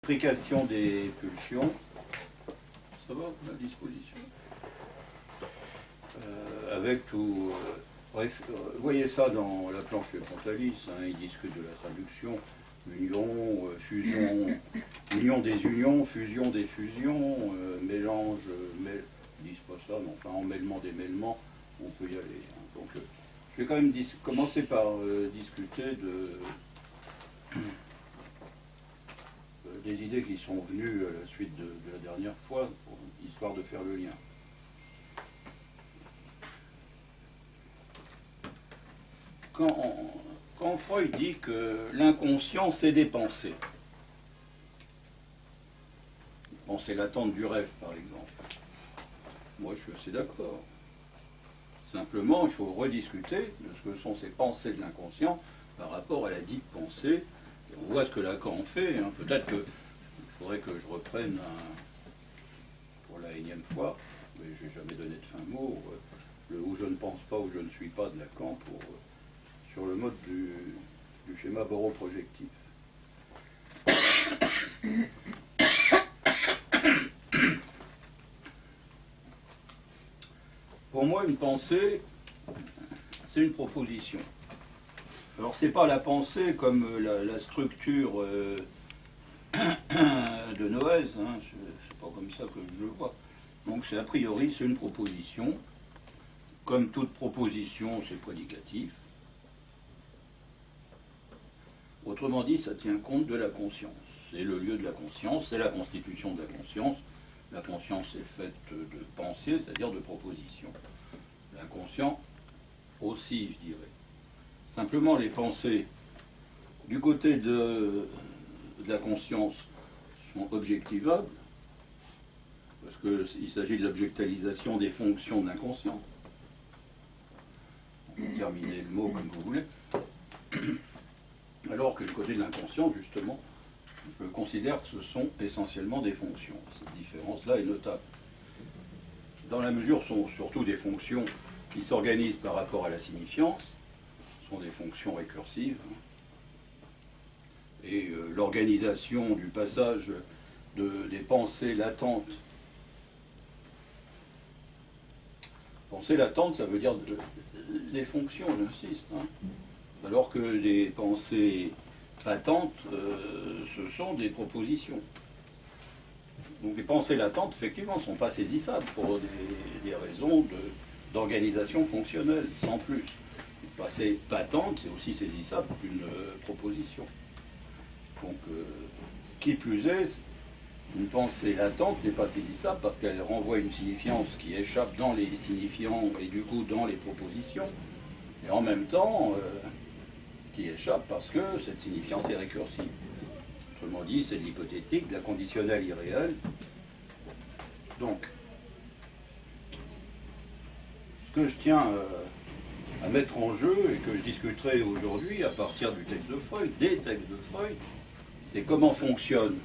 l'extrication des pulsions. Ça va, la disposition avec tout. Bref, vous voyez ça dans la planche de Pontalis, hein, ils discutent de la traduction, union, fusion, union des unions, fusion des fusions, mélange, ils disent pas ça, mais enfin emmêlement des mêlements, on peut y aller. Hein. Donc je vais quand même commencer par discuter des idées qui sont venues à la suite de la dernière fois, histoire de faire le lien. Quand Freud dit que l'inconscient, c'est des pensées, pensée latente du rêve, par exemple, moi je suis assez d'accord. Simplement, il faut rediscuter de ce que sont ces pensées de l'inconscient par rapport à la dite pensée. Et on voit ce que Lacan en fait. Hein. Peut-être qu'il faudrait que je reprenne pour la énième fois, mais je n'ai jamais donné de fin mot, le où je ne pense pas, où je ne suis pas de Lacan sur le mode du schéma boroprojectif. Pour moi, une pensée, c'est une proposition. Alors, c'est pas la pensée comme la structure de Noès, hein, c'est pas comme ça que je le vois. Donc, c'est a priori, c'est une proposition. Comme toute proposition, c'est prédicatif. Autrement dit, ça tient compte de la conscience. C'est le lieu de la conscience, c'est la constitution de la conscience. La conscience est faite de pensée, c'est-à-dire de propositions. L'inconscient aussi, je dirais. Simplement, les pensées du côté de la conscience sont objectivables, parce qu'il s'agit de l'objectalisation des fonctions de l'inconscient. On peut terminer le mot comme vous voulez. Alors que du côté de l'inconscient, justement, je considère que ce sont essentiellement des fonctions. Cette différence-là est notable. Dans la mesure, ce sont surtout des fonctions qui s'organisent par rapport à la signifiance, ce sont des fonctions récursives. Et l'organisation du passage des pensées latentes. Pensées latentes, ça veut dire des fonctions, j'insiste. Hein. Alors que les pensées patentes, ce sont des propositions. Donc les pensées latentes, effectivement, ne sont pas saisissables pour des raisons d'organisation fonctionnelle, sans plus. Une pensée patente, c'est aussi saisissable qu'une proposition. Donc, qui plus est, une pensée latente n'est pas saisissable parce qu'elle renvoie une signifiance qui échappe dans les signifiants et du coup dans les propositions, et en même temps qui échappe parce que cette signifiance est récursive. Autrement dit, c'est de l'hypothétique, de la conditionnelle irréelle. Donc, ce que je tiens à mettre en jeu et que je discuterai aujourd'hui à partir du texte de Freud, des textes de Freud, c'est comment fonctionne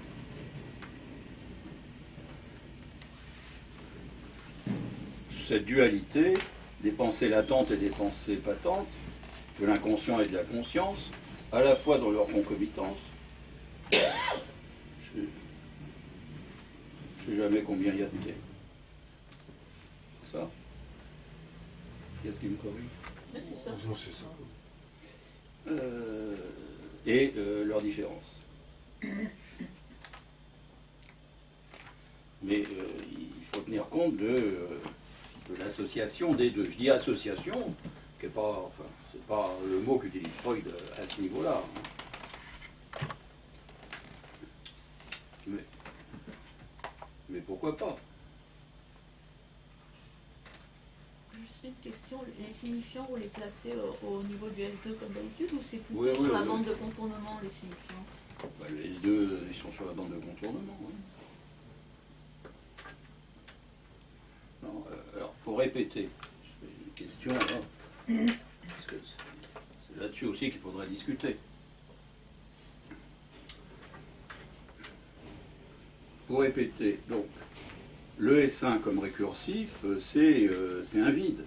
cette dualité des pensées latentes et des pensées patentes, de l'inconscient et de la conscience, à la fois dans leur concomitance. Je ne sais jamais combien il y a de T. Ça? Qu'est-ce qui me corrige? Mais c'est ça. Non, c'est ça. Et leur différence. Mais il faut tenir compte de l'association des deux. Je dis association, qui n'est pas, enfin, c'est pas le mot qu'utilise Freud à ce niveau-là. Hein. Mais pourquoi pas? Juste une question, les signifiants, vous les placez au niveau du S2 comme d'habitude ou c'est plutôt Oui, sur la oui. bande de contournement, les signifiants? Bah, le S2, ils sont sur la bande de contournement. Oui. Non, alors, pour répéter, c'est une question, hein, parce que c'est là-dessus aussi qu'il faudrait discuter. Pour répéter, donc, le S1 comme récursif, c'est un vide.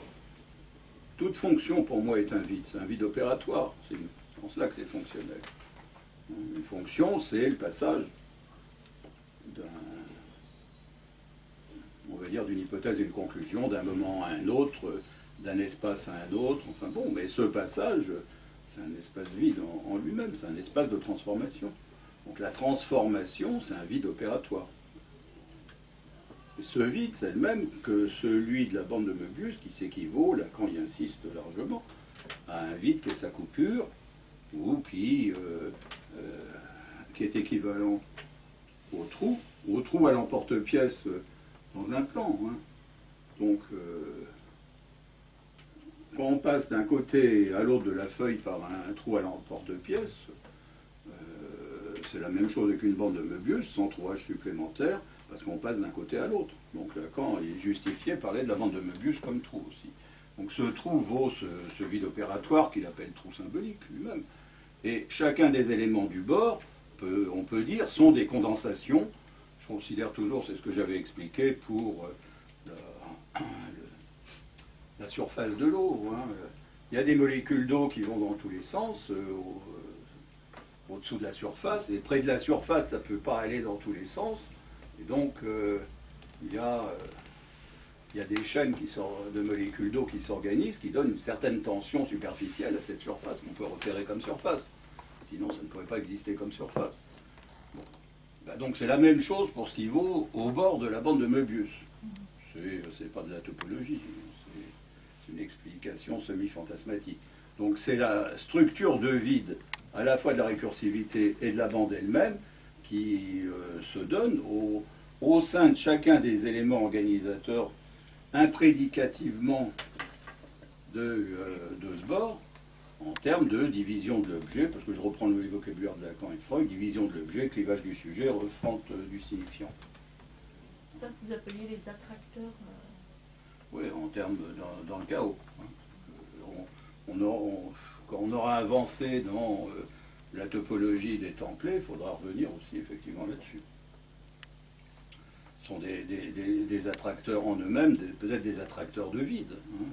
Toute fonction, pour moi, est un vide. C'est un vide opératoire. C'est en cela que c'est fonctionnel. Une fonction, c'est le passage dire, d'une hypothèse et une conclusion, d'un moment à un autre, d'un espace à un autre. Enfin bon, mais ce passage, c'est un espace vide en lui-même, c'est un espace de transformation. Donc la transformation, c'est un vide opératoire. Et ce vide, c'est le même que celui de la bande de Möbius, qui s'équivaut, Lacan y insiste largement, à un vide qui est sa coupure, ou qui est équivalent au trou à l'emporte-pièce dans un plan. Hein. Donc, quand on passe d'un côté à l'autre de la feuille par un trou à l'emporte-pièce, c'est la même chose avec une bande de Möbius, sans trouage supplémentaire, parce qu'on passe d'un côté à l'autre. Donc Lacan est justifié parlait de la bande de Möbius comme trou aussi. Donc ce trou vaut ce vide opératoire qu'il appelle trou symbolique lui-même. Et chacun des éléments du bord, on peut dire, sont des condensations. Je considère toujours, c'est ce que j'avais expliqué pour la surface de l'eau. Hein. Il y a des molécules d'eau qui vont dans tous les sens, au-dessous de la surface, et près de la surface, ça ne peut pas aller dans tous les sens. Et donc, il y a des chaînes de molécules d'eau qui s'organisent, qui donnent une certaine tension superficielle à cette surface qu'on peut repérer comme surface. Sinon, ça ne pourrait pas exister comme surface. Bon. Donc c'est la même chose pour ce qui vaut au bord de la bande de Möbius. C'est pas de la topologie, c'est une explication semi-fantasmatique. Donc c'est la structure de vide, à la fois de la récursivité et de la bande elle-même, qui se donne au sein de chacun des éléments organisateurs imprédicativement de ce bord, en termes de division de l'objet, parce que je reprends le vocabulaire de Lacan et de Freud, division de l'objet, clivage du sujet, refente du signifiant. C'est ça que vous appeliez les attracteurs. Oui, en termes dans le chaos. Quand on aura avancé dans la topologie des templés, il faudra revenir aussi effectivement là-dessus. Ce sont des attracteurs en eux-mêmes, peut-être des attracteurs de vide. Hein.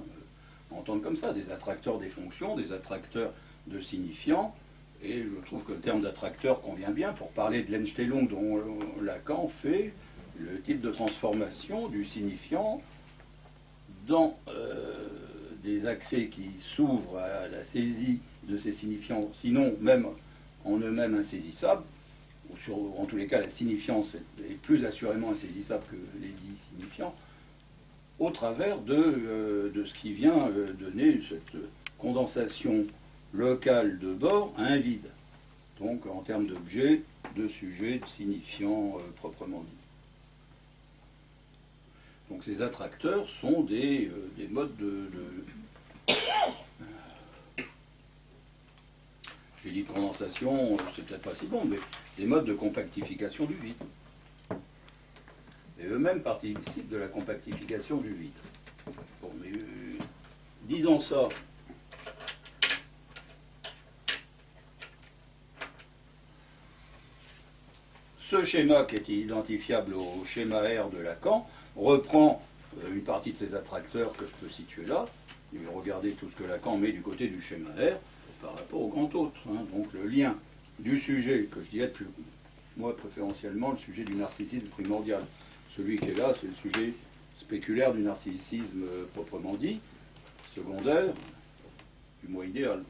Entendre comme ça, des attracteurs des fonctions, des attracteurs de signifiants, et je trouve que le terme d'attracteur convient bien pour parler de l'Einstellung dont Lacan fait le type de transformation du signifiant dans des accès qui s'ouvrent à la saisie de ces signifiants, sinon même en eux-mêmes insaisissables, ou en tous les cas la signifiance est plus assurément insaisissable que les dits signifiants, au travers de ce qui vient donner cette condensation locale de bord à un vide. Donc en termes d'objet, de sujet, de signifiant proprement dit. Donc ces attracteurs sont des modes j'ai dit condensation, c'est peut-être pas si bon, mais des modes de compactification du vide. Et eux-mêmes participent de la compactification du vide. Bon, mais disons ça. Ce schéma qui est identifiable au schéma R de Lacan reprend une partie de ces attracteurs que je peux situer là. Et regardez tout ce que Lacan met du côté du schéma R par rapport au grand autre. Hein. Donc le lien du sujet, que je dirais moi préférentiellement le sujet du narcissisme primordial. Celui qui est là, c'est le sujet spéculaire du narcissisme proprement dit, secondaire, du moi idéal.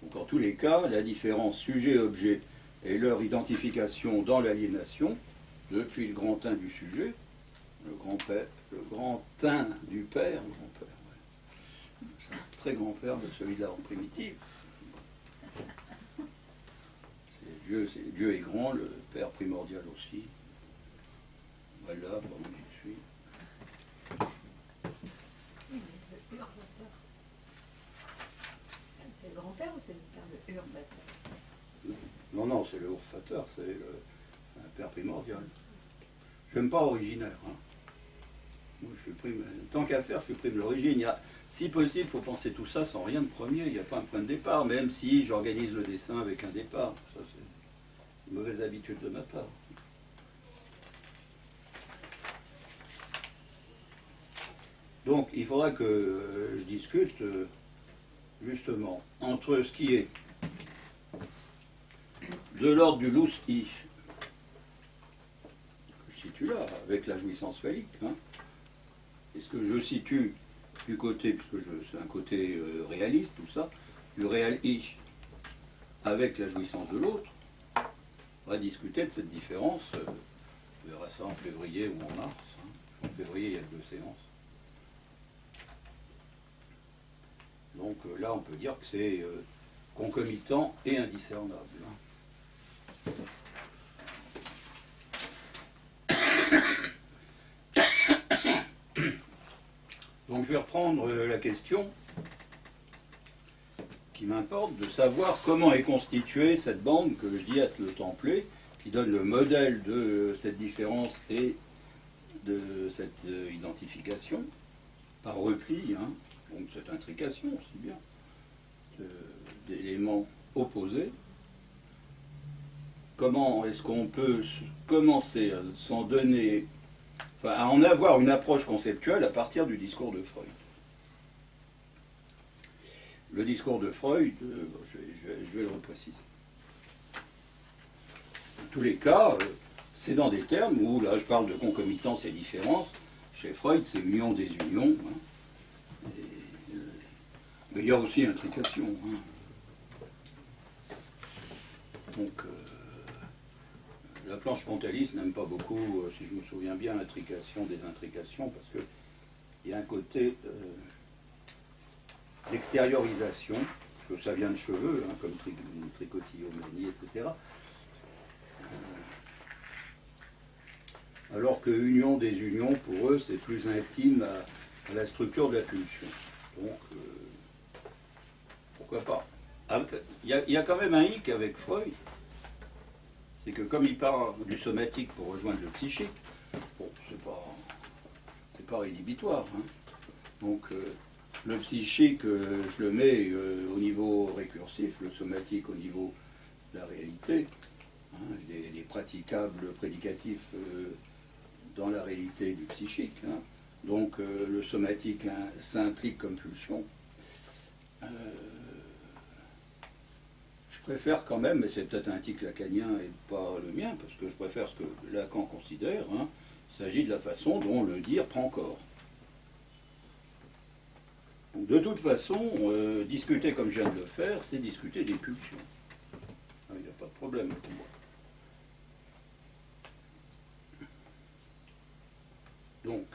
Donc en tous les cas, la différence sujet-objet et leur identification dans l'aliénation, depuis le grand 1 du sujet, le grand 1 du père, très grand-père de celui de la primitive. Dieu est grand, le père primordial aussi. Voilà, pendant que j'y suis. C'est le grand-père ou c'est le père de Urbateur? Non, c'est le Urbateur, c'est un père primordial. Je n'aime pas originaire. Hein. Moi, je supprime, tant qu'à faire, je supprime l'origine. Si possible, il faut penser tout ça sans rien de premier. Il n'y a pas un point de départ, même si j'organise le dessin avec un départ. Ça, c'est une mauvaise habitude de ma part. Donc, il faudra que je discute justement entre ce qui est de l'ordre du lous'i, que je situe celui-là, avec la jouissance phallique. Hein. Est-ce que je situe du côté, puisque c'est un côté réaliste, tout ça, du réel ich avec la jouissance de l'autre, on va discuter de cette différence. On verra ça en février ou en mars. Hein. En février, il y a 2 séances. Donc là, on peut dire que c'est concomitant et indiscernable. Hein. Donc je vais reprendre la question qui m'importe de savoir comment est constituée cette bande que je dis être le templé, qui donne le modèle de cette différence et de cette identification, par repli, hein, donc cette intrication aussi bien, d'éléments opposés. Comment est-ce qu'on peut commencer à s'en donner, enfin, à en avoir une approche conceptuelle à partir du discours de Freud? Le discours de Freud, je vais le repréciser. Dans tous les cas, c'est dans des termes où, là, je parle de concomitance et différence. Chez Freud, c'est union des unions. Hein. Mais il y a aussi intrication. Hein. Donc, la planche pontaliste n'aime pas beaucoup, si je me souviens bien, l'intrication des intrications, parce qu'il y a un côté d'extériorisation, parce que ça vient de cheveux, hein, comme tricotillomanie, etc. Alors que union des unions, pour eux, c'est plus intime à la structure de la pulsion. Donc, pourquoi pas. Il y a quand même un hic avec Freud, c'est que comme il parle du somatique pour rejoindre le psychique, bon, c'est pas rédhibitoire. Hein. Donc, le psychique, je le mets au niveau récursif, le somatique au niveau de la réalité. Hein, il est praticable prédicatif dans la réalité du psychique. Hein. Donc le somatique s'implique comme pulsion. Je préfère quand même, mais c'est peut-être un tic lacanien et pas le mien, parce que je préfère ce que Lacan considère, hein, il s'agit de la façon dont le dire prend corps. Donc, de toute façon, discuter comme je viens de le faire, c'est discuter des pulsions. Il n'y a pas de problème pour moi. Donc,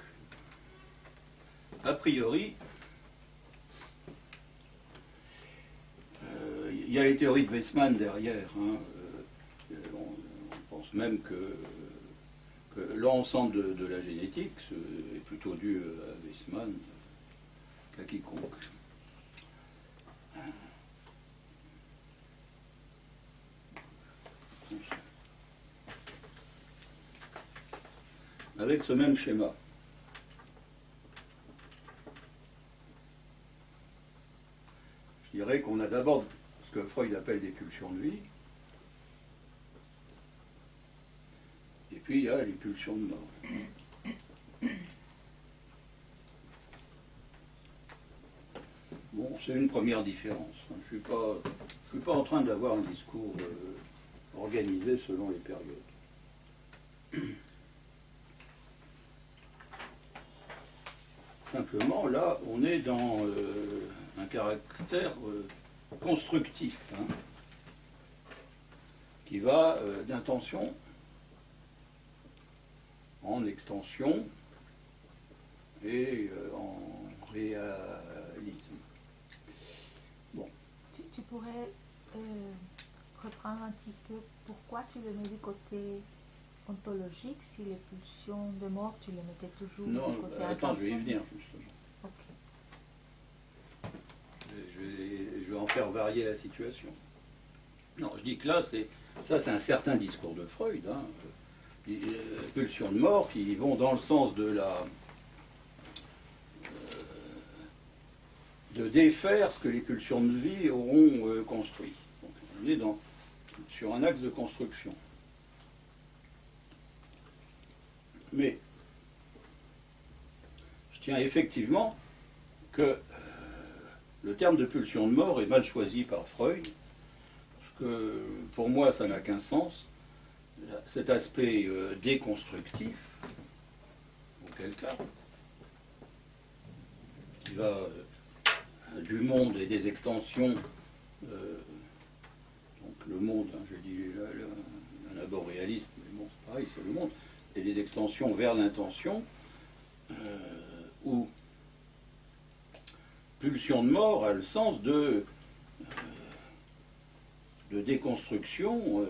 a priori, il y a les théories de Weissmann derrière. Hein, on pense même que l'ensemble de la génétique est plutôt dû à Weissmann qu'à quiconque. Avec ce même schéma. Je dirais qu'on a d'abord ce que Freud appelle des pulsions de vie, et puis il y a les pulsions de mort. Bon, c'est une première différence. Je ne suis pas en train d'avoir un discours organisé selon les périodes. Simplement, là, on est dans un caractère constructif, hein, qui va d'intention en extension et en réalisme. Bon. Tu pourrais reprendre un petit peu pourquoi tu le mets du côté ontologique, si les pulsions de mort, tu les mettais toujours Non, du côté attends, je vais y intention. venir justement. Ok. Je vais en faire varier la situation. Non, je dis que là, c'est un certain discours de Freud, hein, les pulsions de mort qui vont dans le sens de de défaire ce que les pulsions de vie auront construit. Donc, on est sur un axe de construction. Mais je tiens effectivement que le terme de pulsion de mort est mal choisi par Freud, parce que pour moi ça n'a qu'un sens, cet aspect déconstructif, auquel cas, qui va du monde et des extensions, donc le monde, hein, je dis un abord réaliste, mais bon, c'est pareil, c'est le monde, et des extensions vers l'intention, où pulsion de mort a le sens de déconstruction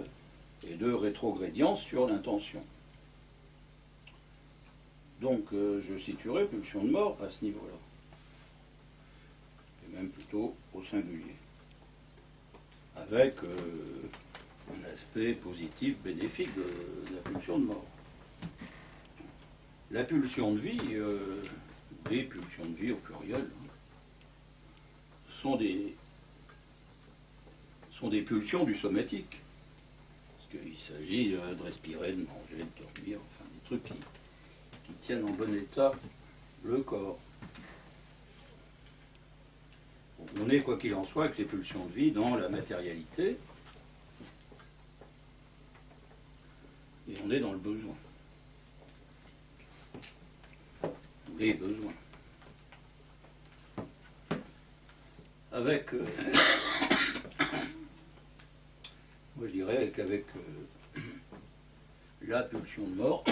et de rétrogrédience sur l'intention. Donc je situerai pulsion de mort à ce niveau-là, et même plutôt au singulier, avec un aspect positif, bénéfique de la pulsion de mort. La pulsion de vie, les pulsions de vie au pluriel, sont des pulsions du somatique. Parce qu'il s'agit de respirer, de manger, de dormir, enfin des trucs qui tiennent en bon état le corps. On est, quoi qu'il en soit, avec ces pulsions de vie dans la matérialité, et on est dans le besoin. Les besoins. Avec, moi je dirais qu'avec la pulsion de mort,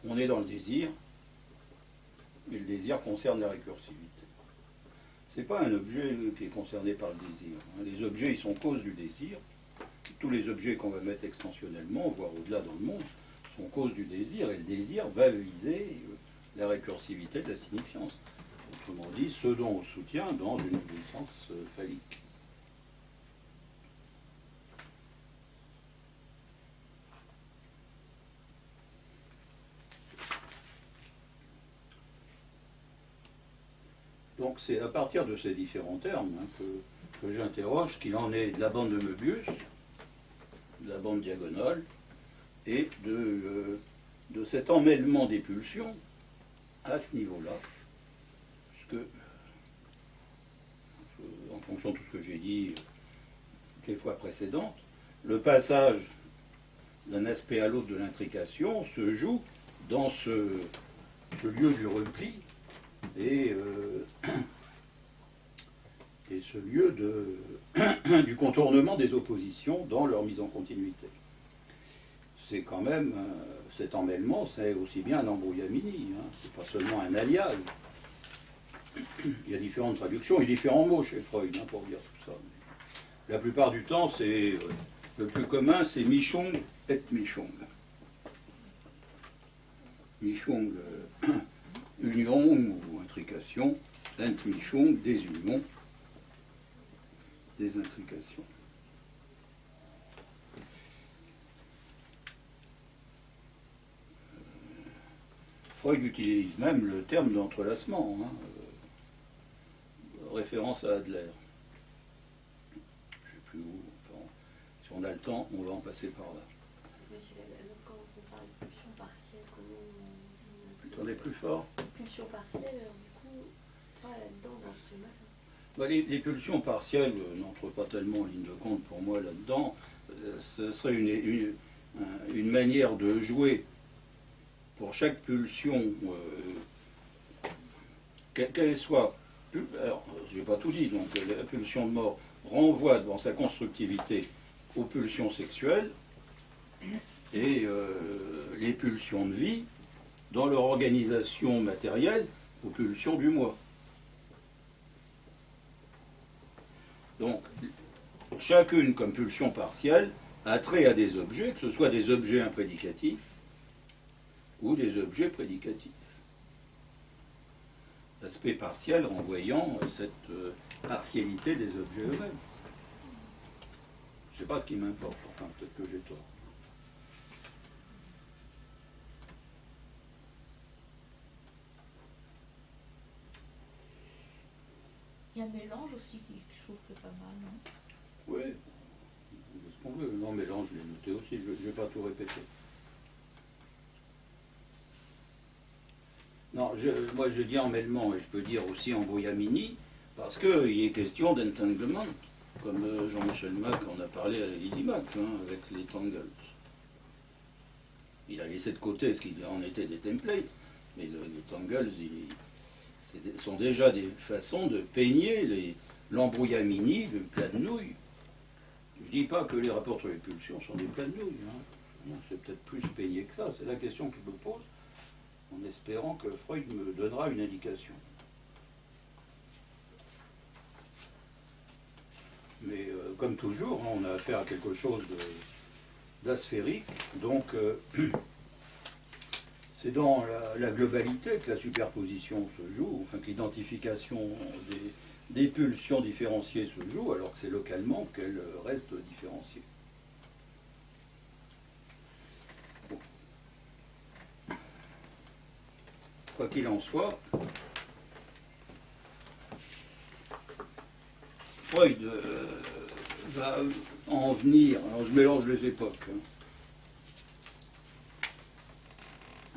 on est dans le désir, et le désir concerne la récursivité. C'est pas un objet qui est concerné par le désir. Les objets, ils sont cause du désir. Tous les objets qu'on va mettre extensionnellement, voire au-delà dans le monde, sont cause du désir, et le désir va viser la récursivité de la signifiance. Autrement dit, ce dont on soutient dans une jouissance phallique. Donc c'est à partir de ces différents termes que j'interroge qu'il en est de la bande de Möbius, de la bande diagonale, et de cet emmêlement des pulsions à ce niveau-là. Puisque, en fonction de tout ce que j'ai dit toutes les fois précédentes, le passage d'un aspect à l'autre de l'intrication se joue dans ce lieu du repli et ce lieu du contournement des oppositions dans leur mise en continuité. C'est quand même, cet emmêlement, c'est aussi bien un embrouillamini, hein, c'est pas seulement un alliage. Il y a différentes traductions et différents mots chez Freud hein, pour dire tout ça. La plupart du temps, c'est le plus commun, c'est Mischung et Mischung. Mischung, union ou intrication, Entmischung, désunion, désintrication. Freud utilise même le terme d'entrelacement, hein, référence à Adler. Je ne sais plus où, enfin, si on a le temps, on va en passer par là. Quand on parle de pulsion partielle, comment On est plus fort. Pulsion partielle, alors du coup, pas là-dedans dans ce schéma. Bah, les pulsions partielles n'entrent pas tellement en ligne de compte pour moi là-dedans. Ce serait une manière de jouer pour chaque pulsion, qu'elle soit. Alors, je n'ai pas tout dit, donc la pulsion de mort renvoie dans sa constructivité aux pulsions sexuelles et les pulsions de vie, dans leur organisation matérielle, aux pulsions du moi. Donc, chacune comme pulsion partielle a trait à des objets, que ce soit des objets imprédicatifs ou des objets prédicatifs. L'aspect partiel renvoyant cette partialité des objets eux-mêmes. Je ne sais pas ce qui m'importe, enfin peut-être que j'ai tort. Il y a un mélange aussi qui je trouve que pas mal, non? Oui, ce qu'on veut. Non, mélange, je l'ai noté aussi, je ne vais pas tout répéter. Non, moi je dis emmêlement, et je peux dire aussi embrouillamini, parce qu'il est question d'entanglement. comme Jean-Michel Mac en a parlé à l'Easymac, avec les tangles. Il a laissé de côté ce qu'il en était des templates, mais les tangles, sont déjà des façons de peigner l'embrouillamini, le plat de nouilles. Je dis pas que les rapports sur les pulsions sont des plats de nouilles. Non, c'est peut-être plus peigné que ça. C'est la question que je me pose, en espérant que Freud me donnera une indication. Mais comme toujours, on a affaire à quelque chose d'asphérique. Donc, c'est dans la globalité que la superposition se joue, enfin que l'identification des pulsions différenciées se joue, alors que c'est localement qu'elles restent différenciées. Bon. Quoi qu'il en soit, Freud va en venir, alors je mélange les époques,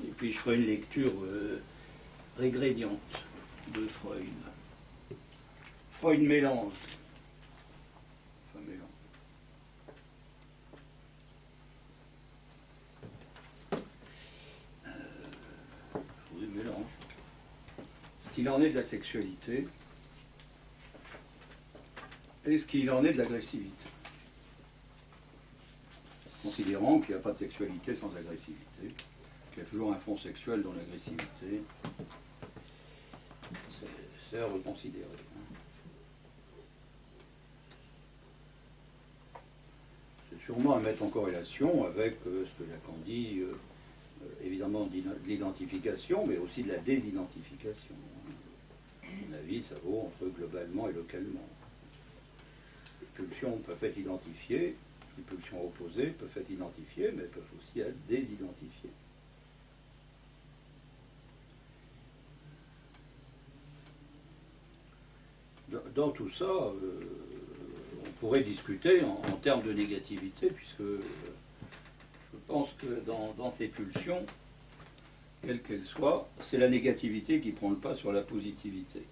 et puis je ferai une lecture régrédiente de Freud. Freud mélange. Enfin, mélange. Oui, mélange. Ce qu'il en est de la sexualité et ce qu'il en est de l'agressivité. Considérant qu'il n'y a pas de sexualité sans agressivité, qu'il y a toujours un fond sexuel dans l'agressivité, c'est à reconsidérer. C'est sûrement à mettre en corrélation avec ce que Lacan dit, évidemment de l'identification, mais aussi de la désidentification. À mon avis, ça vaut entre globalement et localement. Les pulsions peuvent être identifiées, les pulsions opposées peuvent être identifiées, mais elles peuvent aussi être désidentifiées. Dans tout ça, on pourrait discuter en termes de négativité, puisque je pense que dans ces pulsions, quelles qu'elles soient, c'est la négativité qui prend le pas sur la positivité.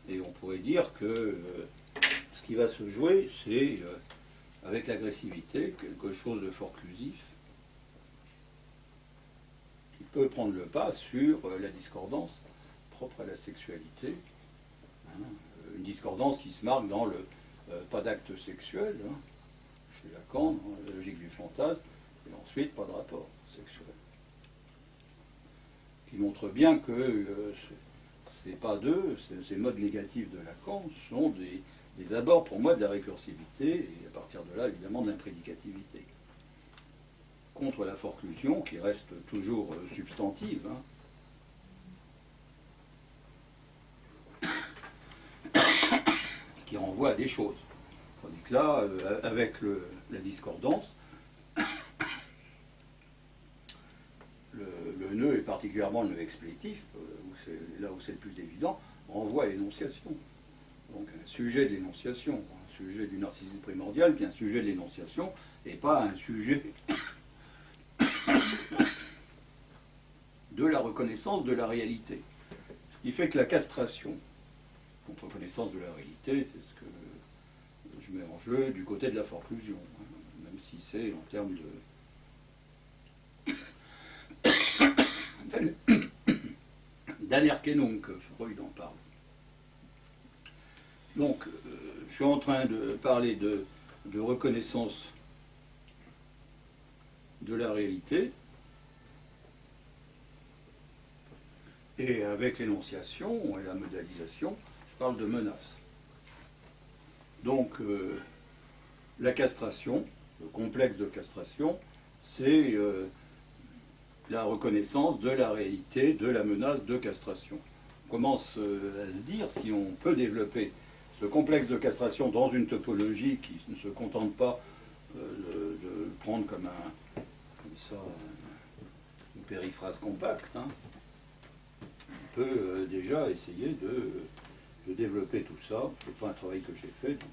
Et on pourrait dire que ce qui va se jouer, c'est, avec l'agressivité, quelque chose de forclusif, qui peut prendre le pas sur la discordance propre à la sexualité. Une discordance qui se marque dans le pas d'acte sexuel, chez Lacan, dans la logique du fantasme, et ensuite pas de rapport sexuel. Qui montre bien que ces modes négatifs de Lacan sont des abords pour moi de la récursivité, et à partir de là, évidemment, de l'imprédicativité. Contre la forclusion, qui reste toujours substantive, qui renvoie à des choses. Tandis que là, avec la discordance, le nœud, et particulièrement le nœud explétif, là où c'est le plus évident, renvoie à l'énonciation. Donc un sujet de l'énonciation, un sujet du narcissisme primordial, puis un sujet de l'énonciation, et pas un sujet de la reconnaissance de la réalité. Ce qui fait que la castration, contre reconnaissance de la réalité, c'est ce que je mets en jeu du côté de la forclusion, même si c'est en termes d'anerkennung que Freud en parle. Donc, je suis en train de parler de reconnaissance de la réalité, et avec l'énonciation et la modalisation, je parle de menace. Donc, la castration, le complexe de castration, c'est la reconnaissance de la réalité de la menace de castration. On commence à se dire si on peut développer ce complexe de castration dans une topologie qui ne se contente pas de prendre comme une périphrase compacte, on peut déjà essayer de développer tout ça. Ce n'est pas un travail que j'ai fait, donc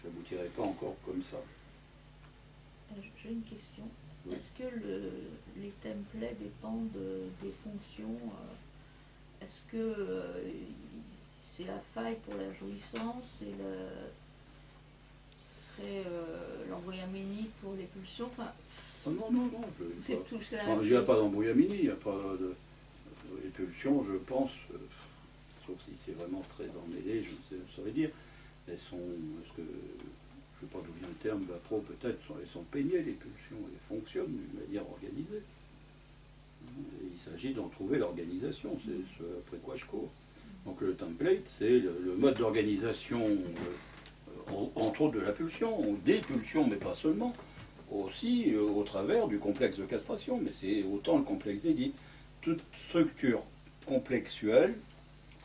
je n'aboutirai pas encore comme ça. J'ai une question. Oui. Est-ce que les templates dépendent des fonctions Est-ce que c'est la faille pour la jouissance et serait l'embryamini pour les pulsions. Enfin, Ah non, non, non, je c'est pas. tout, c'est la Enfin, même il n'y a chose. pas d'embryamini, il n'y a pas de. Les pulsions, je pense, sauf si c'est vraiment très emmêlé, je ne saurais dire, elles sont. Est-ce que. Je ne sais pas d'où vient le terme, Vapro peut-être, elles sont peignées, les pulsions, elles fonctionnent d'une manière organisée. Et il s'agit d'en trouver l'organisation, c'est ce après quoi je cours. Donc le template, c'est le mode d'organisation, entre autres de la pulsion, ou des pulsions, mais pas seulement, aussi au travers du complexe de castration, mais c'est autant le complexe d'Édip. Toute structure complexuelle,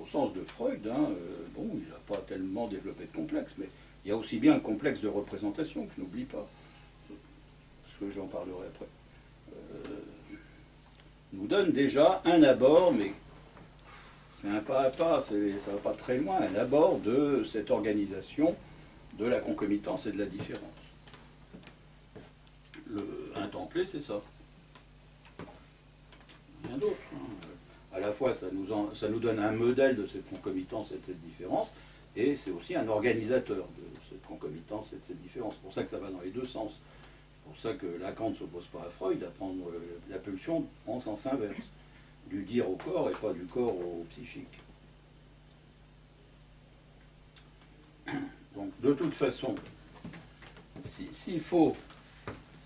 au sens de Freud, hein, bon, il n'a pas tellement développé de complexe, mais il y a aussi bien un complexe de représentation, que je n'oublie pas, parce que j'en parlerai après. Nous donne déjà un abord, mais c'est un pas à pas, ça ne va pas très loin, un abord de cette organisation de la concomitance et de la différence. Un templé, c'est ça. Rien d'autre. Hein. À la fois, ça nous donne un modèle de cette concomitance et de cette différence, et c'est aussi un organisateur de cette concomitance et de cette différence. C'est pour ça que ça va dans les deux sens. C'est pour ça que Lacan ne s'oppose pas à Freud à prendre la pulsion en sens inverse, du dire au corps et pas du corps au psychique. Donc, de toute façon, s'il faut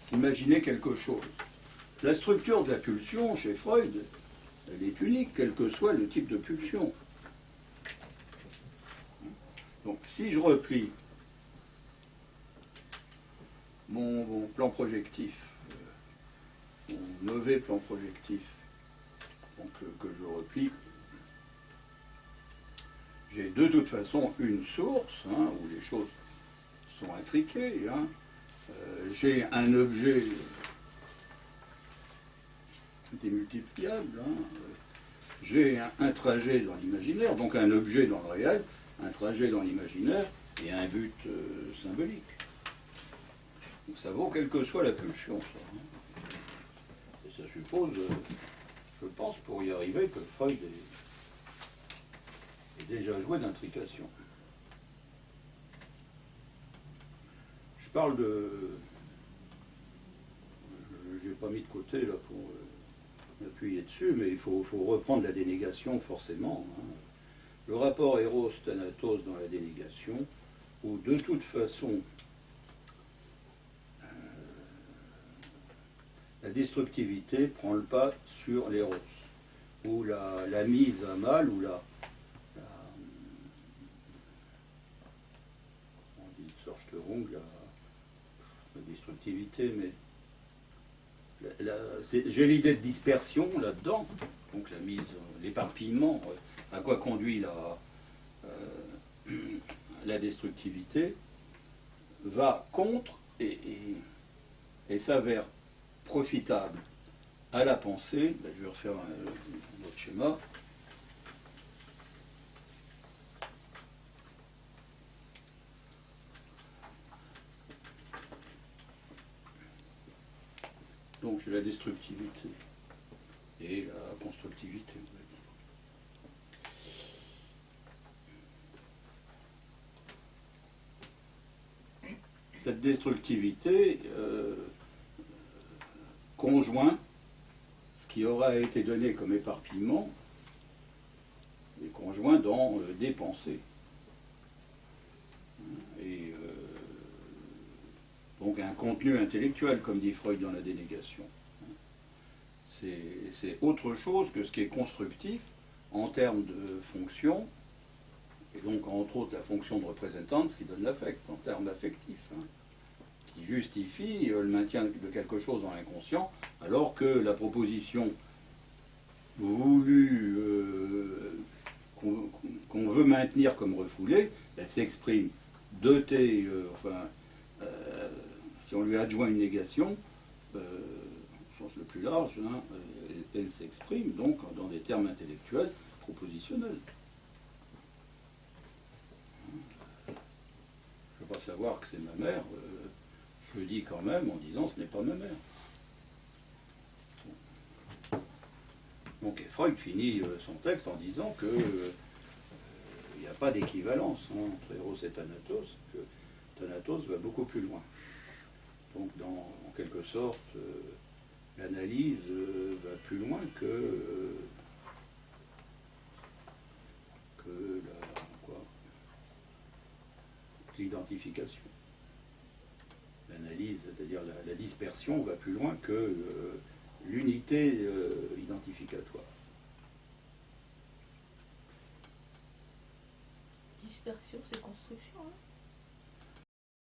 s'imaginer quelque chose, la structure de la pulsion chez Freud, elle est unique, quel que soit le type de pulsion. Donc, si je replie mon plan projectif, mon mauvais plan projectif, donc, que je replie, j'ai de toute façon une source, hein, où les choses sont intriquées. Hein. J'ai un objet démultipliable. Hein. J'ai un trajet dans l'imaginaire, donc un objet dans le réel, un trajet dans l'imaginaire et un but symbolique. Donc ça vaut quelle que soit la pulsion, ça. Hein. Et ça suppose, je pense, pour y arriver, que Freud ait déjà joué d'intrication. Je parle de... Je n'ai pas mis de côté là pour m'appuyer dessus, mais il faut reprendre la dénégation forcément. Hein. Le rapport Eros-Thanatos dans la dénégation, où de toute façon la destructivité prend le pas sur l'Eros, où la mise à mal, ou on dit Sorsterung, la destructivité, mais j'ai l'idée de dispersion là-dedans, donc la mise, l'éparpillement, à quoi conduit la destructivité, va contre et s'avère profitable à la pensée. Ben, je vais refaire un autre schéma. Donc j'ai la destructivité et la constructivité. Cette destructivité conjoint ce qui aura été donné comme éparpillement et conjoint dans des pensées. Et donc un contenu intellectuel, comme dit Freud dans la dénégation. C'est autre chose que ce qui est constructif en termes de fonction, et donc entre autres la fonction de représentante, ce qui donne l'affect, en termes affectifs, hein, qui justifie le maintien de quelque chose dans l'inconscient, alors que la proposition voulue, qu'on veut maintenir comme refoulée, elle s'exprime dotée, si on lui adjoint une négation, au sens le plus large, hein, elle s'exprime donc dans des termes intellectuels propositionnels. Je ne veux pas savoir que c'est ma mère, je le dis quand même en disant ce n'est pas ma mère. Donc Freud finit son texte en disant que il n'y a pas d'équivalence, hein, entre Eros et Thanatos, que Thanatos va beaucoup plus loin. Donc, en quelque sorte, l'analyse va plus loin que l'identification. L'analyse, c'est-à-dire la dispersion, va plus loin que l'unité identificatoire. Dispersion, c'est construction, hein.